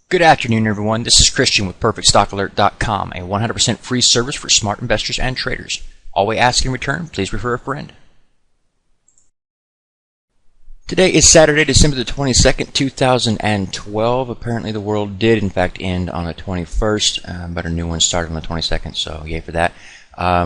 Good afternoon, everyone. This is Christian with PerfectStockAlert.com, a 100% free service for smart investors and traders. All we ask in return, please refer a friend. Today is Saturday, December the 22nd, 2012. Apparently the world did, in fact, end on the 21st, but a new one started on the 22nd, so yay for that.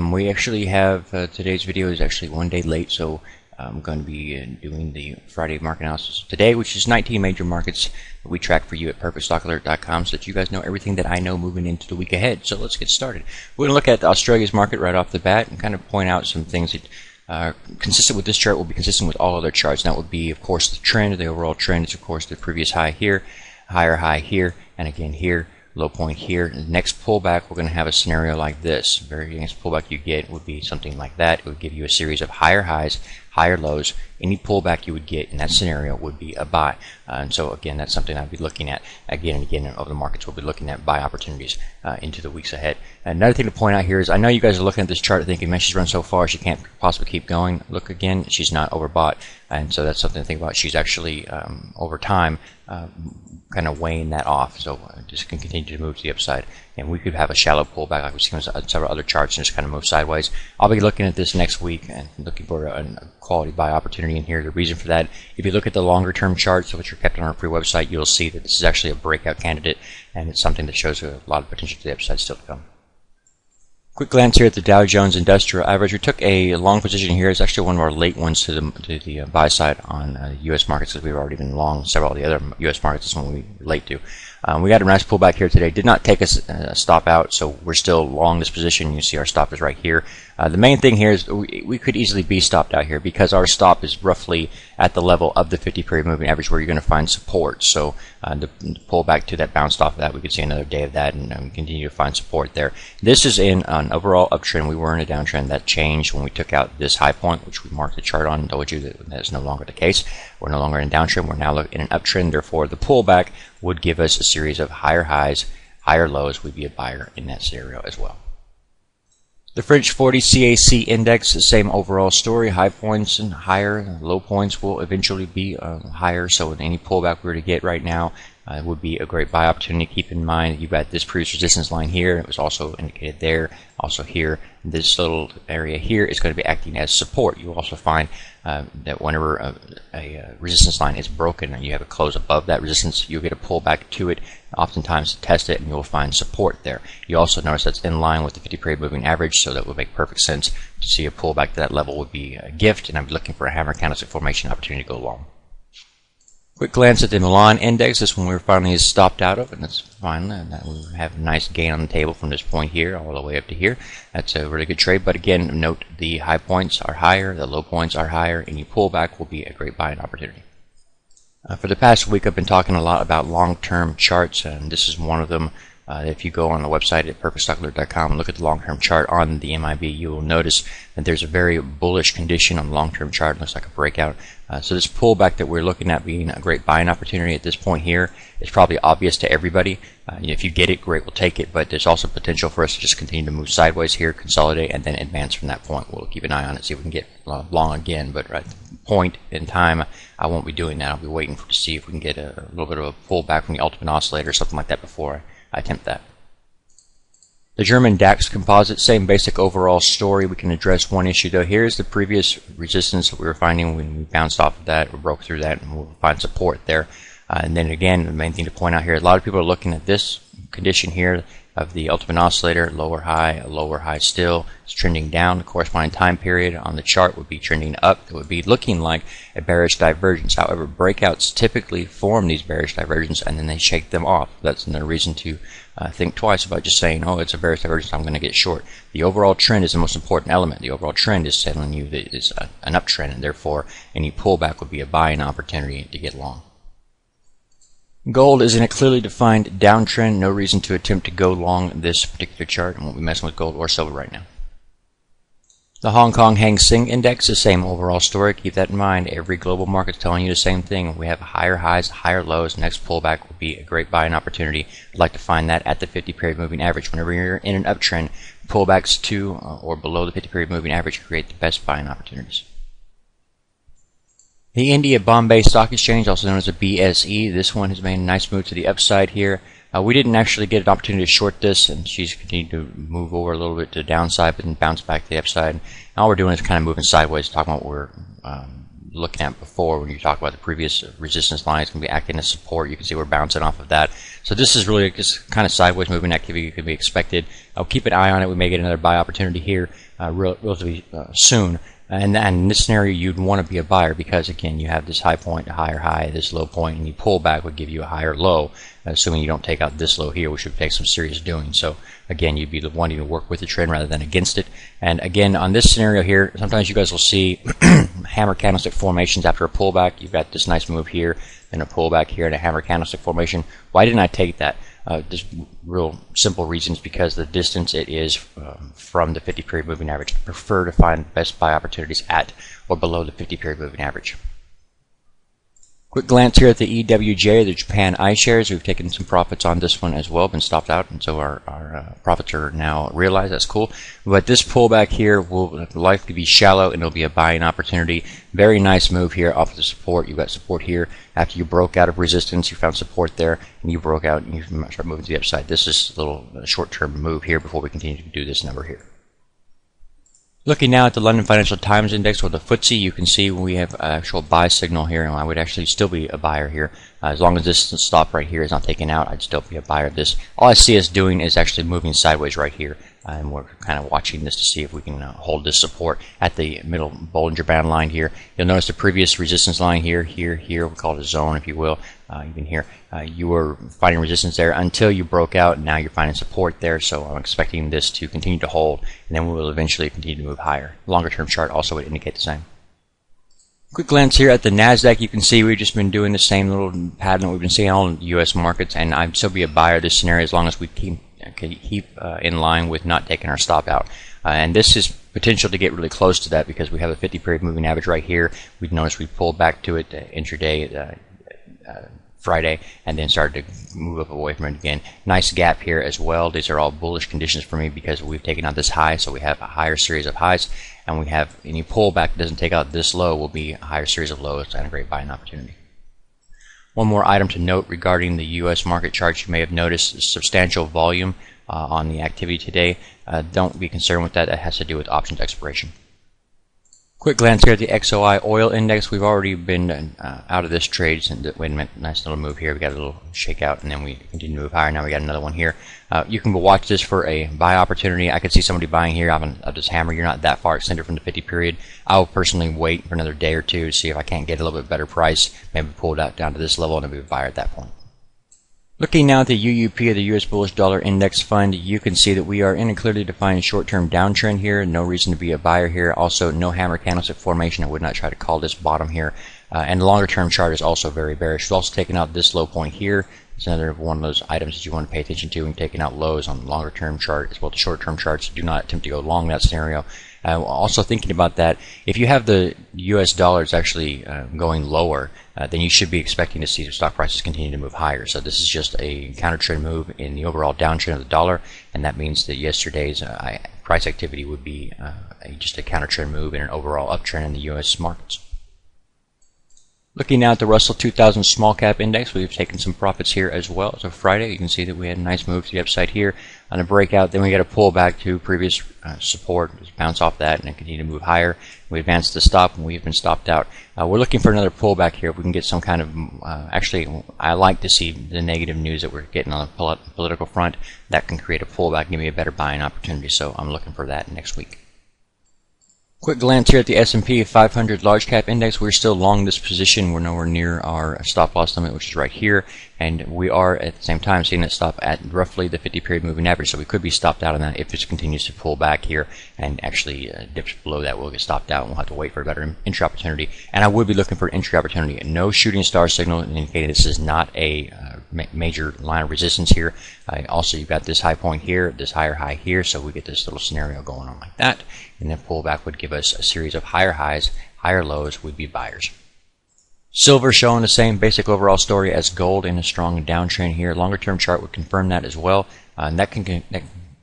We actually have, today's video is actually one day late, so I'm going to be doing the Friday market analysis today, which is 19 major markets that we track for you at PerfectStockAlert.com so that you guys know everything that I know moving into the week ahead. So let's get started. We're going to look at Australia's market right off the bat and kind of point out some things that are consistent with this chart will be consistent with all other charts. And that would be, of course, the trend. The overall trend is, of course, the previous high here, higher high here, and again here. Low point here. The next pullback, we're going to have a scenario like this. The very next pullback you get would be something like that. It would give you a series of higher highs, higher lows. Any pullback you would get in that scenario would be a buy. And so again, that's something I'd be looking at again and again over the markets. We'll be looking at buy opportunities into the weeks ahead. Another thing to point out here is I know you guys are looking at this chart thinking, man, she's run so far she can't possibly keep going. Look again, she's not overbought. And so that's something to think about. She's actually over time kind of weighing that off, so just can continue to move to the upside, and we could have a shallow pullback like we've seen on several other charts and just kind of move sideways. I'll be looking at this next week and looking for a quality buy opportunity in here. The reason for that, if you look at the longer term charts which are kept on our free website, you'll see that this is actually a breakout candidate, and it's something that shows a lot of potential to the upside still to come. Quick glance here at the Dow Jones Industrial Average. We took a long position here. It's actually one of our late ones to the buy side on U.S. markets, because we've already been long several of the other U.S. markets. This one we late to. We got a nice pullback here today. Did not take us a stop out, so we're still long this position. You see our stop is right here. The main thing here is we could easily be stopped out here because our stop is roughly at the level of the 50-period moving average where you're going to find support. So to pull back to that bounce off of that, we could see another day of that and continue to find support there. This is in an overall uptrend. We were in a downtrend. That changed when we took out this high point, which we marked the chart on and told you that is no longer the case. We're no longer in a downtrend. We're now in an uptrend. Therefore, the pullback would give us a series of higher highs, higher lows. We'd be a buyer in that scenario as well. The French 40 CAC index, the same overall story. High points and higher, low points will eventually be higher. So in any pullback we were to get right now, it would be a great buy opportunity. Keep in mind you've got this previous resistance line here. It was also indicated there, also here. This little area here is going to be acting as support. You'll also find that whenever a resistance line is broken and you have a close above that resistance, you'll get a pullback to it, oftentimes to test it, and you'll find support there. You also notice that's in line with the 50-period moving average, so that would make perfect sense to see a pullback to that level would be a gift, and I'm looking for a hammer candlestick formation opportunity to go long. Quick glance at the Milan index. This one we're finally stopped out of, and that's fine. We have a nice gain on the table from this point here all the way up to here. That's a really good trade. But again, note the high points are higher, the low points are higher. Any pullback will be a great buying opportunity. For the past week, I've been talking a lot about long-term charts, and this is one of them. If you go on the website at PerfectStockAlert.com and look at the long-term chart on the MIB, you will notice that there's a very bullish condition on the long-term chart. It looks like a breakout. So this pullback that we're looking at being a great buying opportunity at this point here is probably obvious to everybody. If you get it, great, we'll take it. But there's also potential for us to just continue to move sideways here, consolidate, and then advance from that point. We'll keep an eye on it, see if we can get long again. But at the point in time, I won't be doing that. I'll be waiting to see if we can get a little bit of a pullback from the ultimate oscillator or something like that before I attempt that. The German DAX composite, same basic overall story. We can address one issue though. Here's the previous resistance that we were finding when we bounced off of that or broke through that, and we'll find support there. And then again, the main thing to point out here, a lot of people are looking at this condition here of the ultimate oscillator, lower high still. It's trending down. The corresponding time period on the chart would be trending up. It would be looking like a bearish divergence. However, breakouts typically form these bearish divergences and then they shake them off. That's no reason to think twice about just saying, oh, it's a bearish divergence, I'm going to get short. The overall trend is the most important element. The overall trend is telling you that it's an uptrend, and therefore any pullback would be a buying opportunity to get long. Gold is in a clearly defined downtrend. No reason to attempt to go long this particular chart, and won't be messing with gold or silver right now. The Hong Kong Hang Seng Index, the same overall story. Keep that in mind. Every global market's telling you the same thing. We have higher highs, higher lows. Next pullback will be a great buying opportunity. I'd like to find that at the 50-period moving average. Whenever you're in an uptrend, pullbacks to or below the 50-period moving average create the best buying opportunities. The India Bombay Stock Exchange, also known as the BSE, this one has made a nice move to the upside here. We didn't actually get an opportunity to short this, and she's continued to move over a little bit to the downside, but then bounce back to the upside. And all we're doing is kind of moving sideways, talking about what we're looking at before when you talk about the previous resistance line. It's going to be acting as support. You can see we're bouncing off of that. So this is really just kind of sideways moving activity could be expected. I'll keep an eye on it. We may get another buy opportunity here relatively soon. And in this scenario, you'd want to be a buyer because, again, you have this high point, a higher high, this low point, and you pull back would give you a higher low, assuming you don't take out this low here, which would take some serious doing. So, again, you'd be wanting to work with the trend rather than against it. And, again, on this scenario here, sometimes you guys will see hammer candlestick formations after a pullback. You've got this nice move here, and a pullback here, and a hammer candlestick formation. Why didn't I take that? Just real simple reasons, because the distance it is from the 50-period moving average. I prefer to find best buy opportunities at or below the 50-period moving average. Quick glance here at the EWJ, the Japan iShares. We've taken some profits on this one as well, been stopped out, and so our profits are now realized. That's cool. But this pullback here will likely be shallow, and it'll be a buying opportunity. Very nice move here off of the support. You've got support here. After you broke out of resistance, you found support there, and you broke out, and you start moving to the upside. This is a little short-term move here before we continue to do this number here. Looking now at the London Financial Times Index or the FTSE, you can see we have an actual buy signal here, and I would actually still be a buyer here. As long as this stop right here is not taken out, I'd still be a buyer of this. All I see us doing is actually moving sideways right here, and we're kind of watching this to see if we can hold this support at the middle Bollinger Band line here. You'll notice the previous resistance line here, we call it a zone if you will. Even here, you were finding resistance there until you broke out, and now you're finding support there, so I'm expecting this to continue to hold, and then we will eventually continue to move higher. Longer term chart also would indicate the same. Quick glance here at the NASDAQ. You can see we've just been doing the same little pattern that we've been seeing on U.S. markets, and I'd still be a buyer of this scenario as long as we keep in line with not taking our stop out. And this is potential to get really close to that because we have a 50-period moving average right here. We've noticed we pulled back to it intraday Friday, and then started to move up away from it again. Nice gap here as well. These are all bullish conditions for me because we've taken out this high, so we have a higher series of highs, and we have any pullback that doesn't take out this low will be a higher series of lows and a great buying opportunity. One more item to note regarding the U.S. market charts. You may have noticed substantial volume on the activity today. Don't be concerned with that. That has to do with options expiration. Quick glance here at the XOI oil index. We've already been out of this trade. Wait a minute, nice little move here. We got a little shakeout, and then we continue to move higher. Now we got another one here. You can watch this for a buy opportunity. I could see somebody buying here. I'll just hammer. You're not that far extended from the 50 period. I'll personally wait for another day or two to see if I can't get a little bit better price. Maybe pull it out down to this level, and I'll be a buyer at that point. Looking now at the UUP, the U.S. Bullish Dollar Index Fund, you can see that we are in a clearly defined short-term downtrend here. No reason to be a buyer here. Also, no hammer candlestick formation. I would not try to call this bottom here. And the longer-term chart is also very bearish. We've also taken out this low point here. It's another one of those items that you want to pay attention to when taking out lows on the longer-term chart as well as the short-term charts. Do not attempt to go long that scenario. Also thinking about that, if you have the U.S. dollars actually going lower, then you should be expecting to see the stock prices continue to move higher. So this is just a counter trend move in the overall downtrend of the dollar, and that means that yesterday's price activity would be just a counter trend move in an overall uptrend in the U.S. markets. Looking now at the Russell 2000 Small Cap Index, we've taken some profits here as well. So Friday, you can see that we had a nice move to the upside here on a breakout. Then we got a pull back to previous support, just bounce off that, and then continue to move higher. We advanced the stop, and we've been stopped out. We're looking for another pullback here. If we can get some kind of, actually, I like to see the negative news that we're getting on the political front. That can create a pullback and give me a better buying opportunity. So I'm looking for that next week. Quick glance here at the S&P 500 Large Cap Index. We're still long this position. We're nowhere near our stop loss limit, which is right here. And we are, at the same time, seeing that stop at roughly the 50-period moving average. So we could be stopped out on that if it continues to pull back here and actually dips below that. We'll get stopped out, and we'll have to wait for a better entry opportunity. And I would be looking for an entry opportunity. No shooting star signal indicating this is not a major line of resistance here. Also, you've got this high point here, this higher high here, so we get this little scenario going on like that. And then pullback would give us a series of higher highs, higher lows. Would be buyers. Silver showing the same basic overall story as gold in a strong downtrend here. Longer term chart would confirm that as well. And that can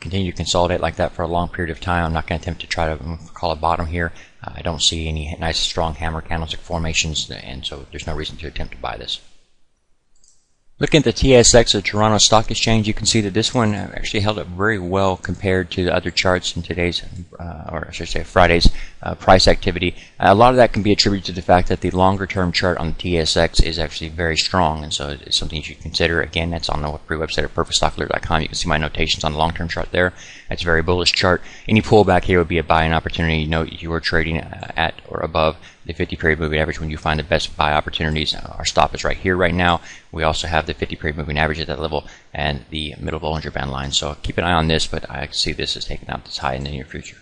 continue to consolidate like that for a long period of time, I'm not going to attempt to try to call a bottom here. I don't see any nice strong hammer candlestick formations, and so there's no reason to attempt to buy this. Looking at the TSX, the Toronto Stock Exchange, you can see that this one actually held up very well compared to the other charts in today's, or I should say Friday's, price activity. A lot of that can be attributed to the fact that the longer-term chart on the TSX is actually very strong, and so it's something you should consider. Again, that's on the free website at perfectstockalert.com. You can see my notations on the long-term chart there. It's a very bullish chart. Any pullback here would be a buying opportunity. Note you are trading at or above the 50-period moving average when you find the best buy opportunities. Our stop is right here right now. We also have the 50-period moving average at that level and the middle Bollinger Band line. So keep an eye on this, but I see this as taking out this high in the near future.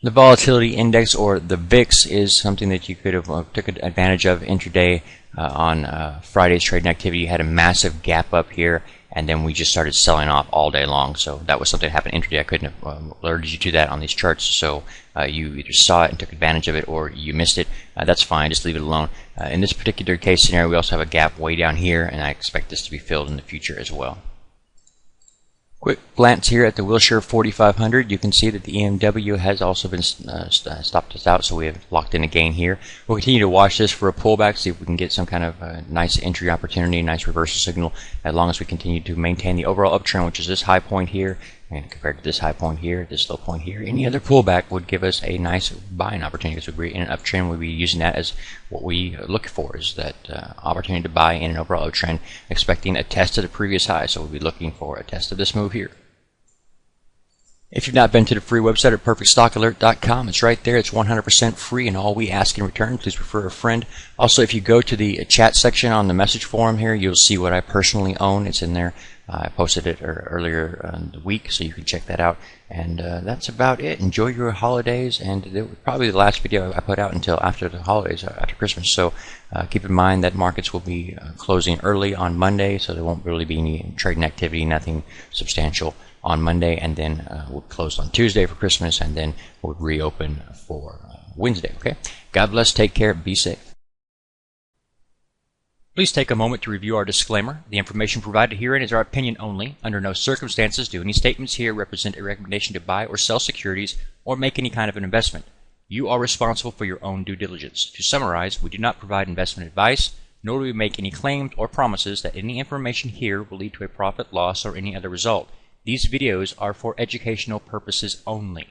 The volatility index, or the VIX, is something that you could have took advantage of intraday on Friday's trading activity. You had a massive gap up here, and then we just started selling off all day long. So that was something that happened intraday. I couldn't have alerted you to that on these charts. So you either saw it and took advantage of it, or you missed it. That's fine. Just leave it alone. In this particular case scenario, we also have a gap way down here, and I expect this to be filled in the future as well. Quick glance here at the Wilshire 4500. You can see that the EMW has also been stopped us out, so we have locked in a gain here. We'll continue to watch this for a pullback, see if we can get some kind of nice entry opportunity, nice reversal signal, as long as we continue to maintain the overall uptrend, which is this high point here, and compared to this high point here, this low point here. Any other pullback would give us a nice buying opportunity, because we're in an uptrend. We'll be using that as what we look for, is that opportunity to buy in an overall uptrend, expecting a test of the previous high. So we'll be looking for a test of this move here. If you've not been to the free website at perfectstockalert.com, it's right there. It's 100% free, and all we ask in return, please refer a friend. Also, if you go to the chat section on the message forum here, you'll see what I personally own. It's in there. I posted it earlier in the week, so you can check that out. And that's about it. Enjoy your holidays, and it was probably the last video I put out until after the holidays, after Christmas. So keep in mind that markets will be closing early on Monday, so there won't really be any trading activity, nothing substantial on Monday, and then we'll close on Tuesday for Christmas, and then we'll reopen for Wednesday. Okay? God bless, take care, be safe. Please take a moment to review our disclaimer. The information provided herein is our opinion only. Under no circumstances do any statements here represent a recommendation to buy or sell securities or make any kind of an investment. You are responsible for your own due diligence. To summarize, we do not provide investment advice, nor do we make any claims or promises that any information here will lead to a profit, loss, or any other result. These videos are for educational purposes only.